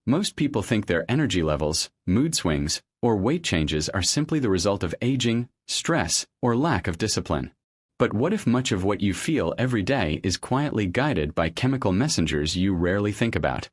Most people think their energy levels, mood swings, or weight changes are simply the result of aging, stress, or lack of discipline. But what if much of what you feel every day is quietly guided by chemical messengers you rarely think about?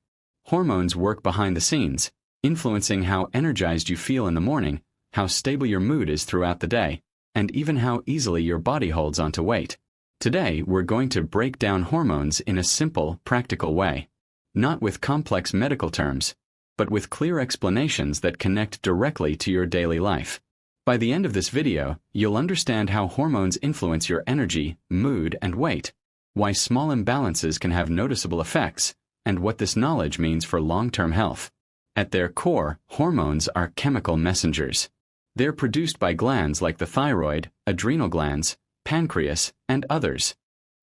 Hormones work behind the scenes, influencing how energized you feel in the morning, how stable your mood is throughout the day, and even how easily your body holds onto weight. Today, we're going to break down hormones in a simple, practical way. Not with complex medical terms, but with clear explanations that connect directly to your daily life. By the end of this video, you'll understand how hormones influence your energy, mood, and weight, why small imbalances can have noticeable effects, and what this knowledge means for long-term health. At their core, hormones are chemical messengers. They're produced by glands like the thyroid, adrenal glands, pancreas, and others,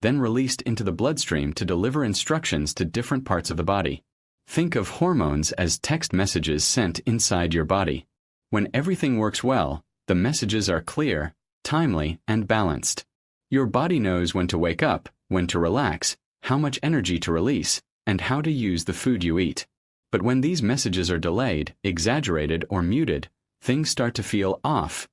then released into the bloodstream to deliver instructions to different parts of the body. Think of hormones as text messages sent inside your body. When everything works well, the messages are clear, timely, and balanced. Your body knows when to wake up, when to relax, how much energy to release, and how to use the food you eat. But when these messages are delayed, exaggerated, or muted, things start to feel off,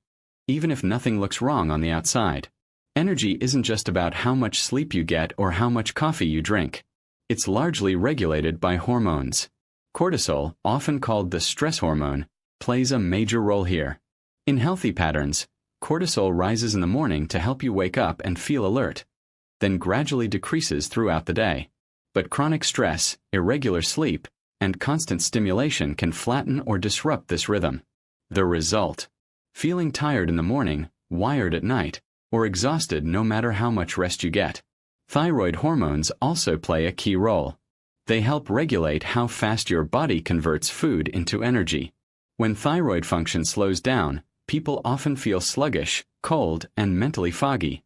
even if nothing looks wrong on the outside. Energy isn't just about how much sleep you get or how much coffee you drink. It's largely regulated by hormones. Cortisol, often called the stress hormone, plays a major role here. In healthy patterns, cortisol rises in the morning to help you wake up and feel alert, then gradually decreases throughout the day. But chronic stress, irregular sleep, and constant stimulation can flatten or disrupt this rhythm. The result: feeling tired in the morning, wired at night, or exhausted no matter how much rest you get. Thyroid hormones also play a key role. They help regulate how fast your body converts food into energy. When thyroid function slows down, people often feel sluggish, cold, and mentally foggy,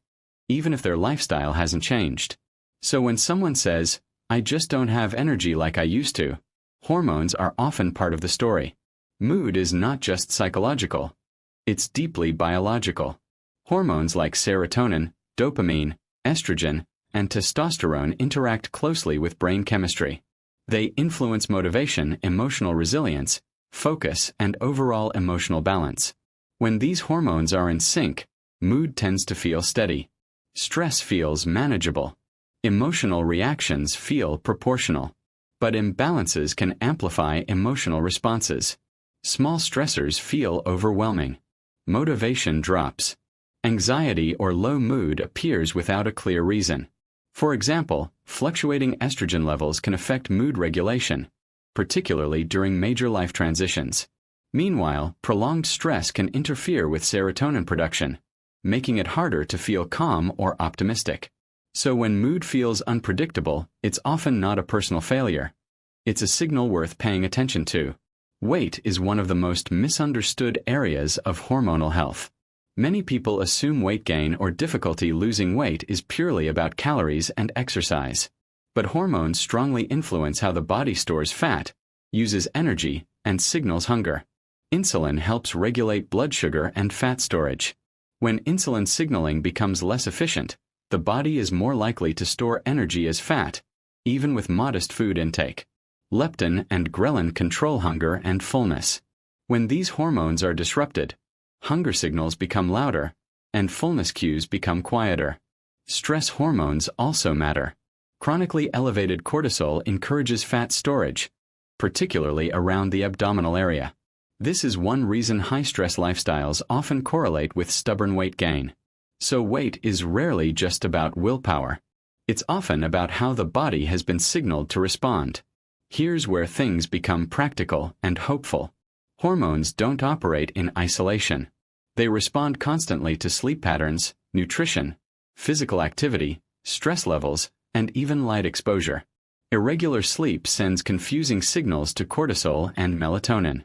even if their lifestyle hasn't changed. So when someone says, "I just don't have energy like I used to," hormones are often part of the story. Mood is not just psychological. It's deeply biological. Hormones like serotonin, dopamine, estrogen, and testosterone interact closely with brain chemistry. They influence motivation, emotional resilience, focus, and overall emotional balance. When these hormones are in sync, mood tends to feel steady. Stress feels manageable. Emotional reactions feel proportional. But imbalances can amplify emotional responses. Small stressors feel overwhelming. Motivation drops. Anxiety or low mood appears without a clear reason. For example, fluctuating estrogen levels can affect mood regulation, particularly during major life transitions. Meanwhile, prolonged stress can interfere with serotonin production, making it harder to feel calm or optimistic. So when mood feels unpredictable, it's often not a personal failure. It's a signal worth paying attention to. Weight is one of the most misunderstood areas of hormonal health. Many people assume weight gain or difficulty losing weight is purely about calories and exercise. But hormones strongly influence how the body stores fat, uses energy, and signals hunger. Insulin helps regulate blood sugar and fat storage. When insulin signaling becomes less efficient, the body is more likely to store energy as fat, even with modest food intake. Leptin and ghrelin control hunger and fullness. When these hormones are disrupted, hunger signals become louder, and fullness cues become quieter. Stress hormones also matter. Chronically elevated cortisol encourages fat storage, particularly around the abdominal area. This is one reason high-stress lifestyles often correlate with stubborn weight gain. So weight is rarely just about willpower. It's often about how the body has been signaled to respond. Here's where things become practical and hopeful. Hormones don't operate in isolation. They respond constantly to sleep patterns, nutrition, physical activity, stress levels, and even light exposure. Irregular sleep sends confusing signals to cortisol and melatonin.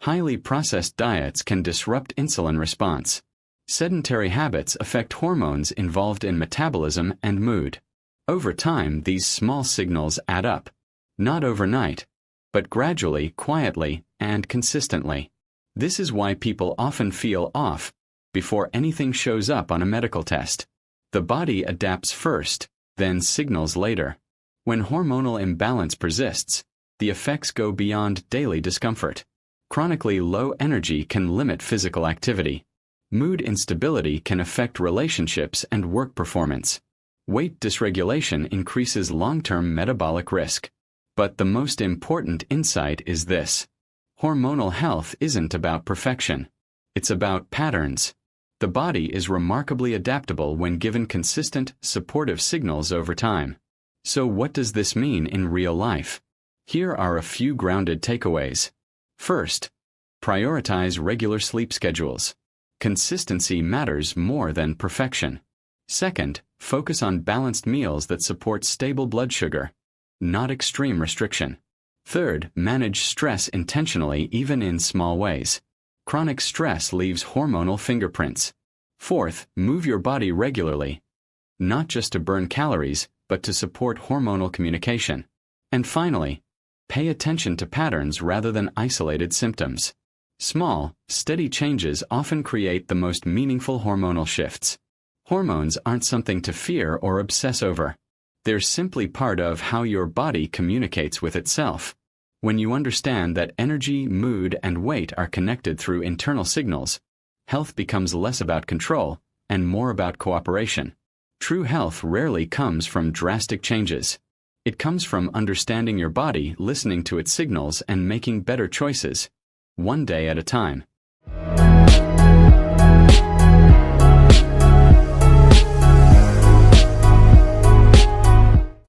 Highly processed diets can disrupt insulin response. Sedentary habits affect hormones involved in metabolism and mood. Over time, these small signals add up. Not overnight, but gradually, quietly, and consistently. This is why people often feel off before anything shows up on a medical test. The body adapts first, then signals later. When hormonal imbalance persists, the effects go beyond daily discomfort. Chronically low energy can limit physical activity. Mood instability can affect relationships and work performance. Weight dysregulation increases long-term metabolic risk. But the most important insight is this: hormonal health isn't about perfection. It's about patterns. The body is remarkably adaptable when given consistent, supportive signals over time. So what does this mean in real life? Here are a few grounded takeaways. First, prioritize regular sleep schedules. Consistency matters more than perfection. Second, focus on balanced meals that support stable blood sugar, not extreme restriction. Third, manage stress intentionally even in small ways. Chronic stress leaves hormonal fingerprints. Fourth, move your body regularly, not just to burn calories, but to support hormonal communication. And finally, pay attention to patterns rather than isolated symptoms. Small, steady changes often create the most meaningful hormonal shifts. Hormones aren't something to fear or obsess over. They're simply part of how your body communicates with itself. When you understand that energy, mood, and weight are connected through internal signals, health becomes less about control and more about cooperation. True health rarely comes from drastic changes. It comes from understanding your body, listening to its signals, and making better choices, one day at a time.